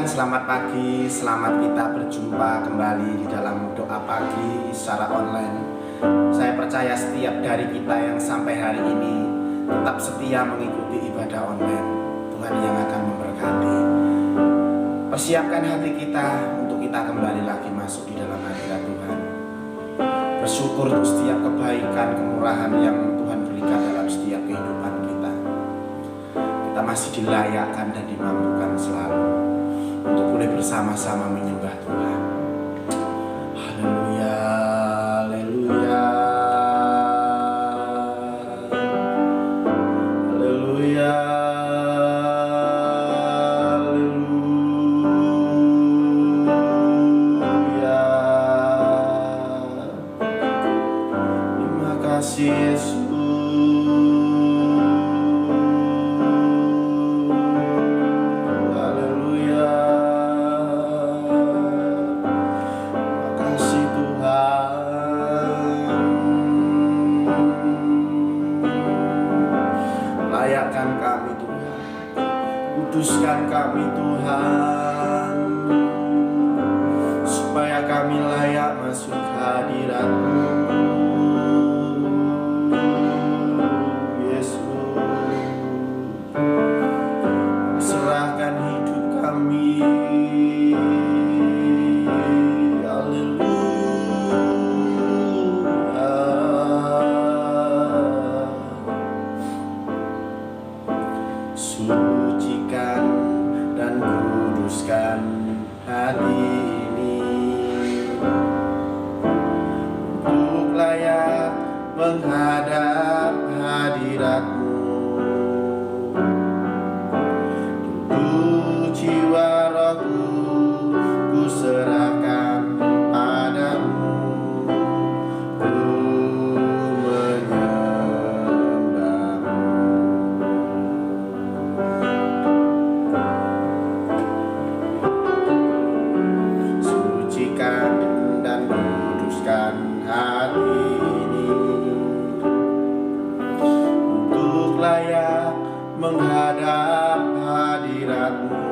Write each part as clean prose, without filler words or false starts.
Tuhan, selamat pagi, selamat kita berjumpa kembali di dalam doa pagi secara online. Saya percaya setiap dari kita yang sampai hari ini tetap setia mengikuti ibadah online. Tuhan yang akan memberkati. Persiapkan hati kita untuk kita kembali lagi masuk di dalam hadirat Tuhan. Bersyukur untuk setiap kebaikan, kemurahan yang Tuhan berikan dalam setiap kehidupan kita. Kita masih dilayakkan dan dimampukan selalu untuk boleh bersama-sama menyembah Tuhan. Haleluya, haleluya, haleluya, haleluya. Terima kasih Yesus. Layakkan kami Tuhan, kuduskan kami Tuhan, supaya kami layak masuk hadirat-Mu. Yesus, serahkan hidup kami. Sucikan dan kuduskan hati ini untuk layak menghadap hadirat-Mu. Tubuh, jiwa, rohku ku serahkan padamu. Dan kuduskan hati ini untuk layak menghadap hadirat-Mu.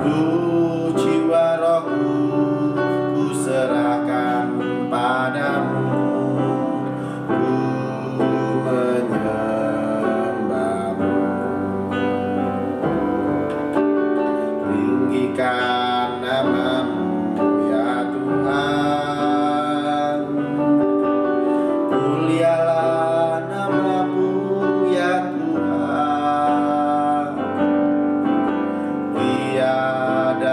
Tubuh, jiwa, rohku ku serahkan padamu. Ku menyembah-Mu. Tinggikan nama-Mu ya Tuhan, mulialah nama-Mu ya Tuhan. Tiada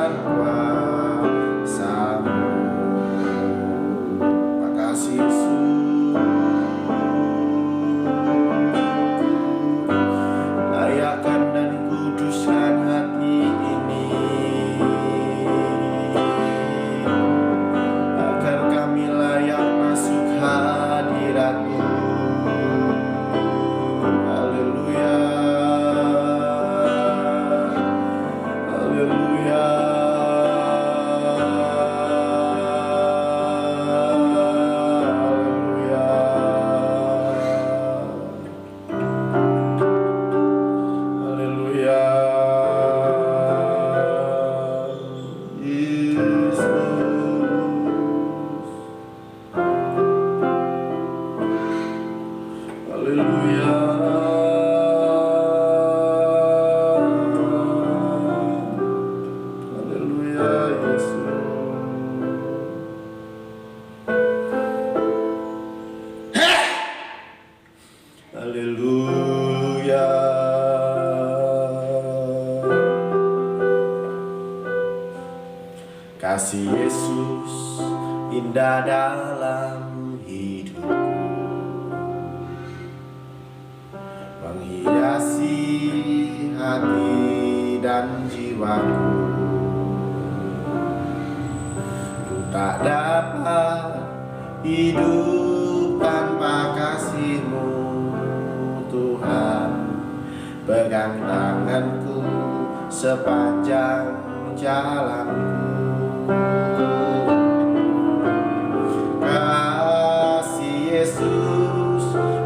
dan kuasa-Mu. Makasih Yesus, layakkan dan kuduskan hati ini, agar kami layak masuk hadirat-Mu. Haleluya, haleluya, haleluya, Yesus. Haleluya, haleluya, Yesus. Haleluya. Kasih Yesus indah dalam hidupku, menghiasi hati dan jiwaku. Ku tak dapat hidup tanpa kasih-Mu, Tuhan. Pegang tanganku sepanjang jalanku. Kasih Yesus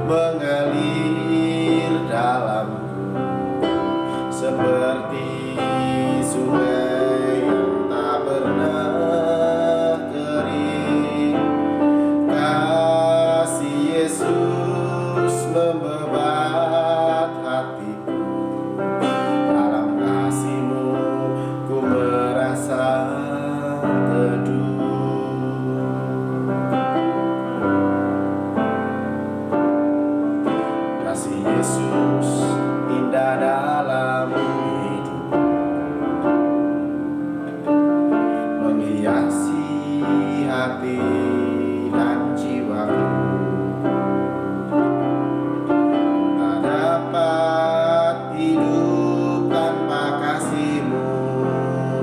mengalir dalamku, seperti sungai yang tak pernah kering. Kasih Yesus membebat hatiku, dalam kasih-Mu ku merasa teduh. Kasih Yesus indah dalam hidup, menghiasi hati dan jiwaku. Tak dapat hidup tanpa kasih-Mu,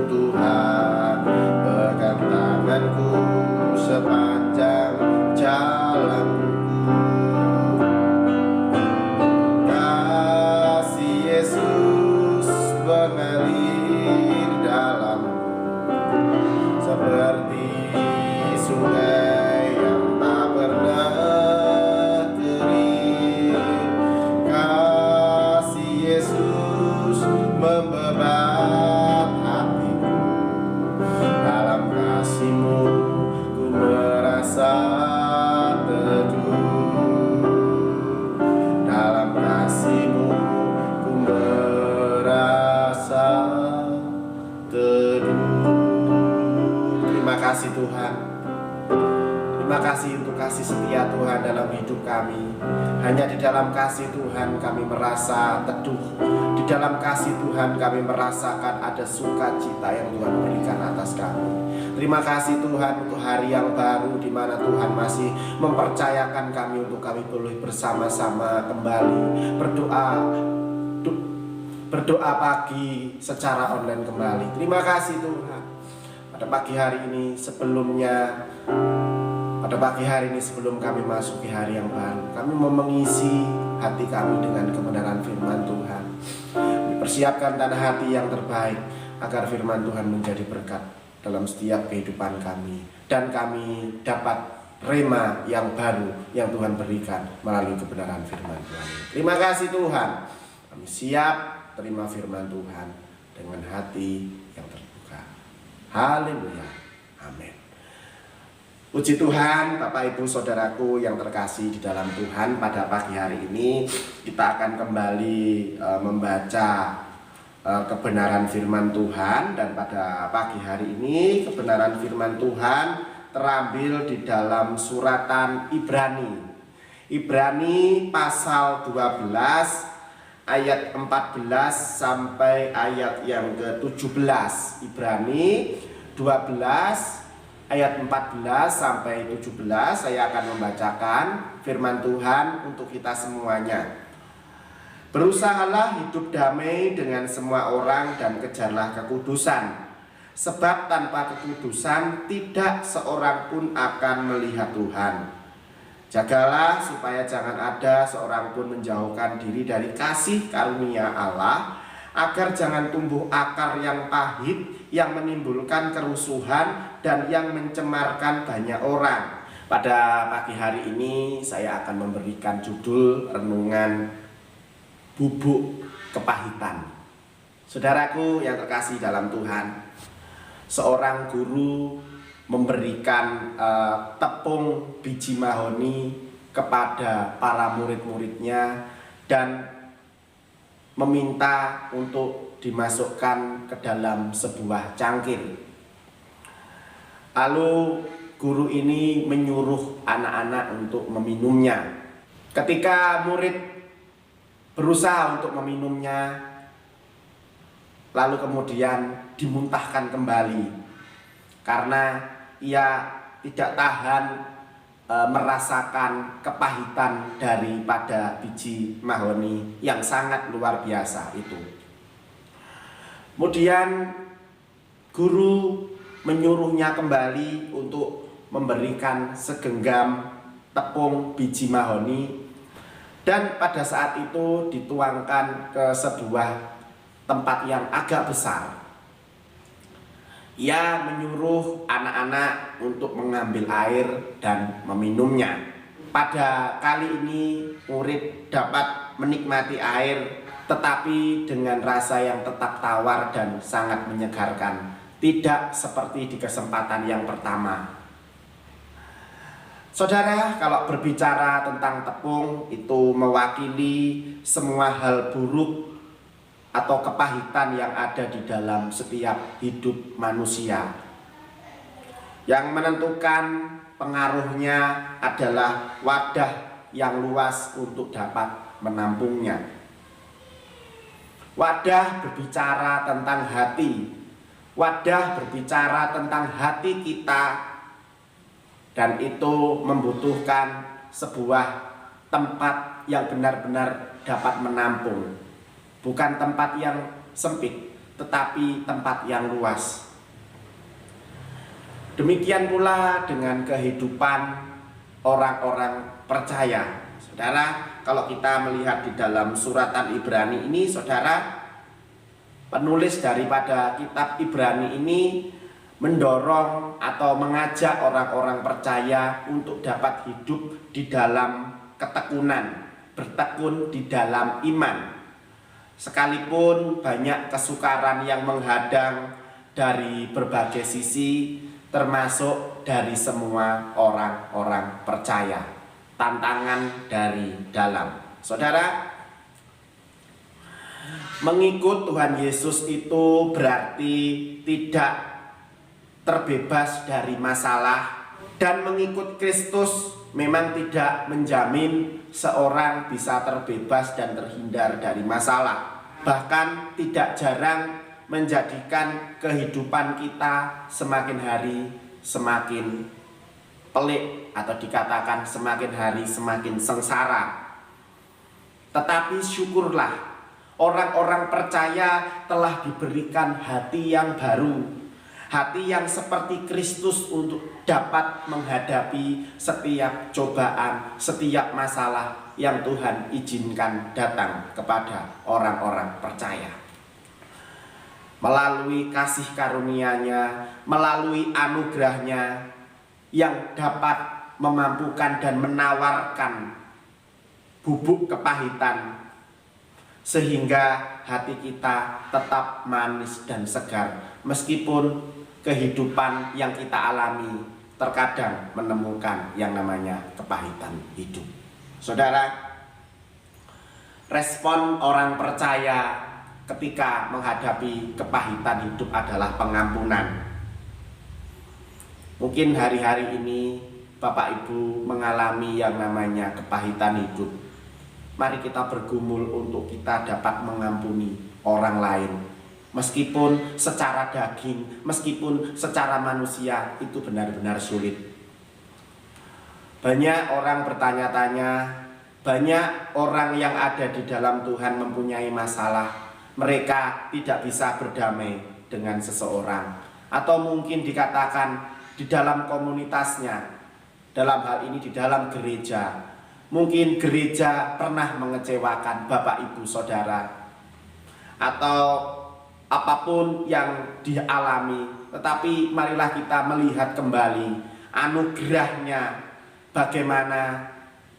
Tuhan. Pegang tanganku sepanjang jalanku. Kasih Yesus mengalir dalamku, seperti sungai yang tak pernah kering. Kasih Yesus membebat hatiku, dalam kasih-Mu ku merasa teduh. Dalam kasih-Mu ku merasa teduh. Terima kasih Tuhan. Terima kasih untuk kasih setia Tuhan dalam hidup kami. Hanya di dalam kasih Tuhan kami merasa teduh. Di dalam kasih Tuhan kami merasakan ada sukacita yang Tuhan berikan atas kami. Terima kasih Tuhan untuk hari yang baru, di mana Tuhan masih mempercayakan kami untuk kami boleh bersama-sama kembali berdoa pagi secara online kembali. Terima kasih Tuhan. Pada pagi hari ini sebelum kami masuki hari yang baru, kami mau mengisi hati kami dengan kebenaran firman Tuhan. Persiapkan tanah hati yang terbaik agar firman Tuhan menjadi berkat dalam setiap kehidupan kami, dan kami dapat rema yang baru yang Tuhan berikan melalui kebenaran firman Tuhan. Terima kasih Tuhan. Kami siap terima firman Tuhan dengan hati yang terbuka. Haleluya. Amin. Puji Tuhan, Bapak Ibu Saudaraku yang terkasih di dalam Tuhan. Pada pagi hari ini kita akan kembali membaca kebenaran firman Tuhan. Dan pada pagi hari ini kebenaran firman Tuhan terambil di dalam suratan Ibrani pasal 12 ayat 14 sampai ayat yang ke-17. Ibrani 12 ayat 14 sampai 17 saya akan membacakan firman Tuhan untuk kita semuanya. Berusahalah hidup damai dengan semua orang dan kejarlah kekudusan, sebab tanpa kekudusan tidak seorang pun akan melihat Tuhan. Jagalah supaya jangan ada seorang pun menjauhkan diri dari kasih karunia Allah, agar jangan tumbuh akar yang pahit yang menimbulkan kerusuhan dan yang mencemarkan banyak orang. Pada pagi hari ini saya akan memberikan judul renungan bubuk kepahitan. Saudaraku yang terkasih dalam Tuhan, seorang guru memberikan tepung biji mahoni kepada para murid-muridnya dan meminta untuk dimasukkan ke dalam sebuah cangkir. Lalu guru ini menyuruh anak-anak untuk meminumnya. Ketika murid berusaha untuk meminumnya, lalu kemudian dimuntahkan kembali karena ia tidak tahan merasakan kepahitan daripada biji mahoni yang sangat luar biasa itu. Kemudian guru menyuruhnya kembali untuk memberikan segenggam tepung biji mahoni, dan pada saat itu dituangkan ke sebuah tempat yang agak besar. Ia menyuruh anak-anak untuk mengambil air dan meminumnya. Pada kali ini murid dapat menikmati air, tetapi dengan rasa yang tetap tawar dan sangat menyegarkan, tidak seperti di kesempatan yang pertama. Saudara, kalau berbicara tentang tepung, itu mewakili semua hal buruk atau kepahitan yang ada di dalam setiap hidup manusia. Yang menentukan pengaruhnya adalah wadah yang luas untuk dapat menampungnya. Wadah berbicara tentang hati, wadah berbicara tentang hati kita, dan itu membutuhkan sebuah tempat yang benar-benar dapat menampung. Bukan tempat yang sempit, tetapi tempat yang luas. Demikian pula dengan kehidupan orang-orang percaya. Saudara, kalau kita melihat di dalam suratan Ibrani ini, saudara, penulis daripada kitab Ibrani ini mendorong atau mengajak orang-orang percaya untuk dapat hidup di dalam ketekunan, bertekun di dalam iman. Sekalipun banyak kesukaran yang menghadang dari berbagai sisi, termasuk dari semua orang-orang percaya, tantangan dari dalam. Saudara, mengikut Tuhan Yesus itu berarti tidak terbebas dari masalah, dan mengikut Kristus memang tidak menjamin seorang bisa terbebas dan terhindar dari masalah. Bahkan tidak jarang menjadikan kehidupan kita semakin hari semakin pelik, atau dikatakan semakin hari semakin sengsara. Tetapi syukurlah, orang-orang percaya telah diberikan hati yang baru, hati yang seperti Kristus untuk dapat menghadapi setiap cobaan, setiap masalah yang Tuhan izinkan datang kepada orang-orang percaya. Melalui kasih karunia-Nya, melalui anugerah-Nya yang dapat memampukan dan menawarkan bubuk kepahitan, sehingga hati kita tetap manis dan segar meskipun kehidupan yang kita alami terkadang menemukan yang namanya kepahitan hidup. Saudara, respon orang percaya ketika menghadapi kepahitan hidup adalah pengampunan. Mungkin hari-hari ini Bapak Ibu mengalami yang namanya kepahitan hidup. Mari kita bergumul untuk kita dapat mengampuni orang lain. Meskipun secara daging, meskipun secara manusia itu benar-benar sulit. Banyak orang bertanya-tanya, banyak orang yang ada di dalam Tuhan mempunyai masalah. Mereka tidak bisa berdamai dengan seseorang. Atau mungkin dikatakan di dalam komunitasnya, dalam hal ini di dalam gereja. Mungkin gereja pernah mengecewakan Bapak Ibu Saudara. Atau apapun yang dialami, tetapi marilah kita melihat kembali anugerahnya, bagaimana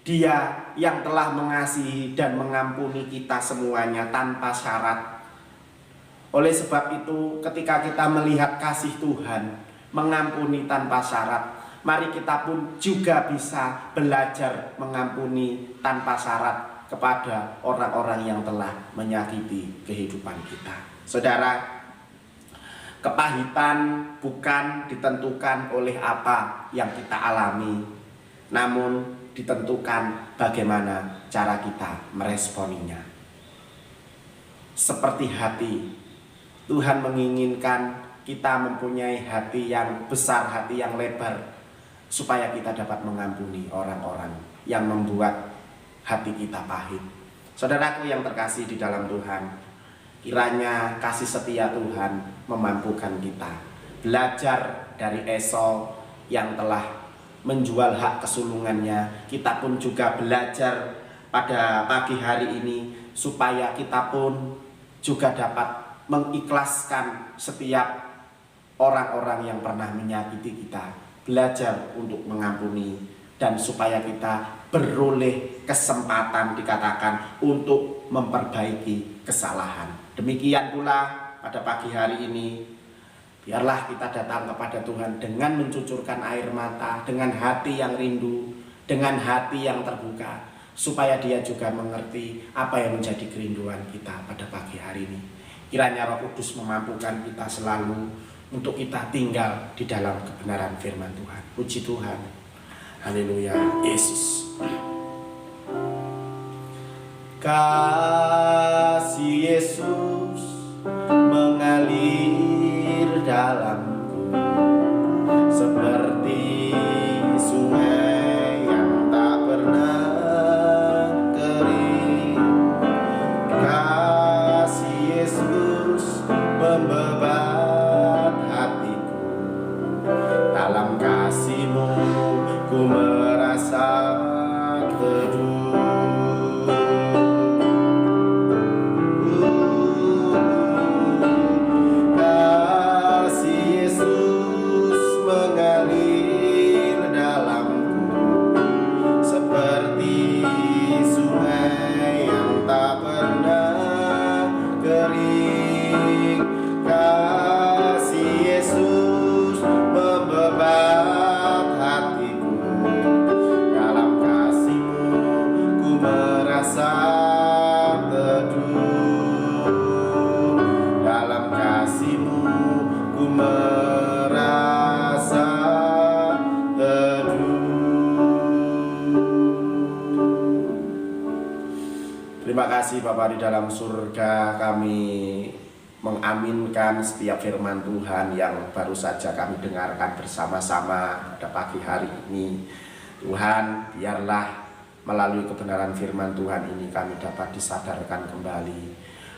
Dia yang telah mengasihi dan mengampuni kita semuanya tanpa syarat. Oleh sebab itu, ketika kita melihat kasih Tuhan mengampuni tanpa syarat, mari kita pun juga bisa belajar mengampuni tanpa syarat kepada orang-orang yang telah menyakiti kehidupan kita. Saudara, kepahitan bukan ditentukan oleh apa yang kita alami, namun ditentukan bagaimana cara kita meresponinya. Seperti hati, Tuhan menginginkan kita mempunyai hati yang besar, hati yang lebar, supaya kita dapat mengampuni orang-orang yang membuat hati kita pahit. Saudaraku yang terkasih di dalam Tuhan, kiranya kasih setia Tuhan memampukan kita belajar dari Esau yang telah menjual hak kesulungannya. Kita pun juga belajar pada pagi hari ini supaya kita pun juga dapat mengikhlaskan setiap orang-orang yang pernah menyakiti kita, belajar untuk mengampuni, dan supaya kita beroleh kesempatan dikatakan untuk memperbaiki kesalahan. Demikian pula pada pagi hari ini, biarlah kita datang kepada Tuhan dengan mencucurkan air mata, dengan hati yang rindu, dengan hati yang terbuka, supaya Dia juga mengerti apa yang menjadi kerinduan kita pada pagi hari ini. Kiranya Roh Kudus memampukan kita selalu untuk kita tinggal di dalam kebenaran firman Tuhan. Puji Tuhan. Haleluya. Yesus. Kasih Yesus mengalir dalamku seperti sungai yang tak pernah kering. Kasih Yesus membebat hatiku, dalam kasih-Mu ku merasa teduh. Terima kasih Bapa di dalam surga, kami mengaminkan setiap firman Tuhan yang baru saja kami dengarkan bersama-sama pada pagi hari ini. Tuhan, biarlah melalui kebenaran firman Tuhan ini kami dapat disadarkan kembali.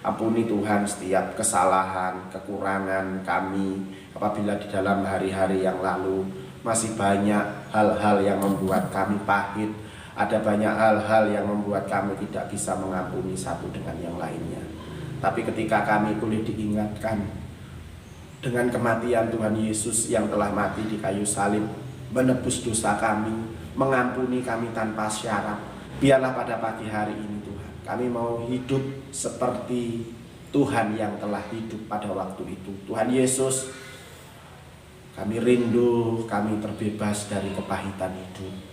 Ampuni Tuhan setiap kesalahan, kekurangan kami apabila di dalam hari-hari yang lalu masih banyak hal-hal yang membuat kami pahit. Ada banyak hal-hal yang membuat kami tidak bisa mengampuni satu dengan yang lainnya. Tapi ketika kami boleh diingatkan dengan kematian Tuhan Yesus yang telah mati di kayu salib, menebus dosa kami, mengampuni kami tanpa syarat, biarlah pada pagi hari ini Tuhan, kami mau hidup seperti Tuhan yang telah hidup pada waktu itu. Tuhan Yesus, kami rindu kami terbebas dari kepahitan hidup.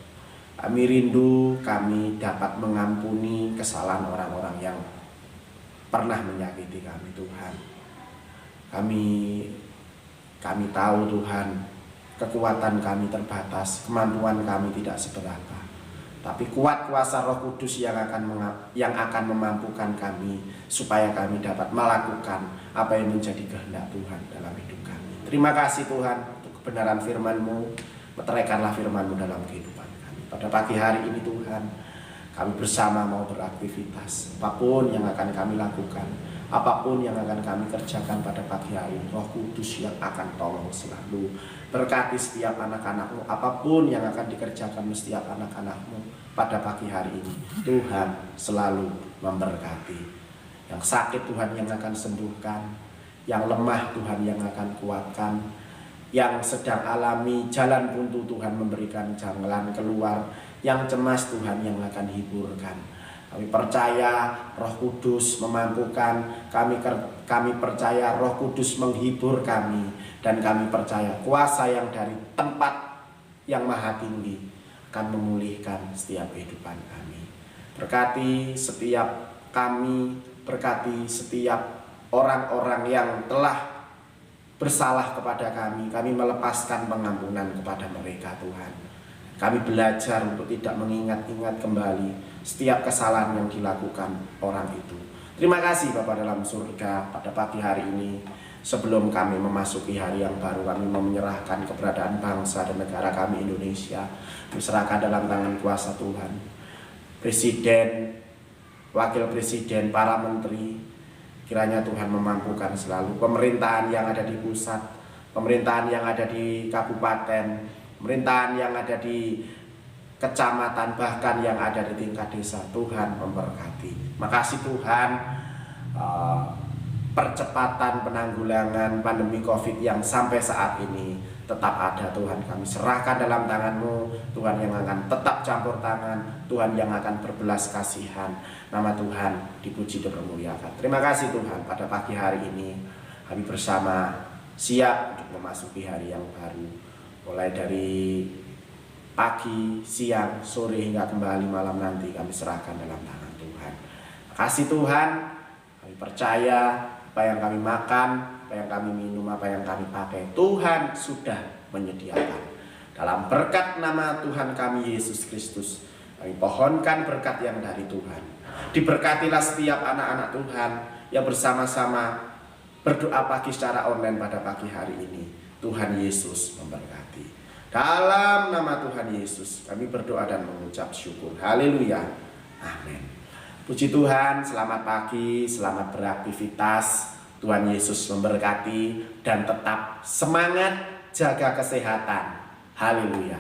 Kami rindu kami dapat mengampuni kesalahan orang-orang yang pernah menyakiti kami Tuhan. Kami tahu Tuhan, kekuatan kami terbatas, kemampuan kami tidak seberapa. tapi kuat kuasa Roh Kudus yang akan memampukan kami supaya kami dapat melakukan apa yang menjadi kehendak Tuhan dalam hidup kami. Terima kasih Tuhan untuk kebenaran firman-Mu. Meteraikanlah firman-Mu dalam kehidupan kami. Pada pagi hari ini Tuhan, kami bersama mau beraktivitas. Apapun yang akan kami lakukan, apapun yang akan kami kerjakan pada pagi hari, Roh Kudus yang akan tolong selalu berkati setiap anak-anak-Mu. Apapun yang akan dikerjakan setiap anak-anak-Mu pada pagi hari ini, Tuhan selalu memberkati. Yang sakit Tuhan yang akan sembuhkan, yang lemah Tuhan yang akan kuatkan, yang sedang alami jalan buntu Tuhan memberikan jalan keluar, yang cemas Tuhan yang akan hiburkan. Kami percaya Roh Kudus memampukan, kami percaya Roh Kudus menghibur kami, dan kami percaya kuasa yang dari tempat yang maha tinggi akan memulihkan setiap kehidupan kami. Berkati setiap kami, berkati setiap orang-orang yang telah bersalah kepada kami melepaskan pengampunan kepada mereka Tuhan. Kami belajar untuk tidak mengingat-ingat kembali setiap kesalahan yang dilakukan orang itu. Terima kasih Bapa dalam surga, pada pagi hari ini sebelum kami memasuki hari yang baru, kami menyerahkan keberadaan bangsa dan negara kami Indonesia, diserahkan dalam tangan kuasa Tuhan. Presiden, wakil presiden, para menteri, kiranya Tuhan memampukan selalu pemerintahan yang ada di pusat, pemerintahan yang ada di kabupaten, pemerintahan yang ada di kecamatan, bahkan yang ada di tingkat desa. Tuhan memberkati. Makasih Tuhan, percepatan penanggulangan pandemi COVID yang sampai saat ini tetap ada Tuhan. Kami serahkan dalam tangan-Mu Tuhan, yang akan tetap campur tangan, Tuhan yang akan berbelas kasihan. Nama Tuhan dipuji dan dimuliakan. Terima kasih Tuhan, pada pagi hari ini kami bersama siap untuk memasuki hari yang baru. Mulai dari pagi, siang, sore hingga kembali malam nanti kami serahkan dalam tangan Tuhan. Terima kasih Tuhan, kami percaya apa yang kami makan, apa yang kami minum, apa yang kami pakai, Tuhan sudah menyediakan. Dalam berkat nama Tuhan kami Yesus Kristus, kami pohonkan berkat yang dari Tuhan. Diberkatilah setiap anak-anak Tuhan yang bersama-sama berdoa pagi secara online pada pagi hari ini. Tuhan Yesus memberkati. Dalam nama Tuhan Yesus kami berdoa dan mengucap syukur. Haleluya. Amin. Puji Tuhan, selamat pagi, selamat beraktivitas. Tuhan Yesus memberkati dan tetap semangat, jaga kesehatan. Haleluya.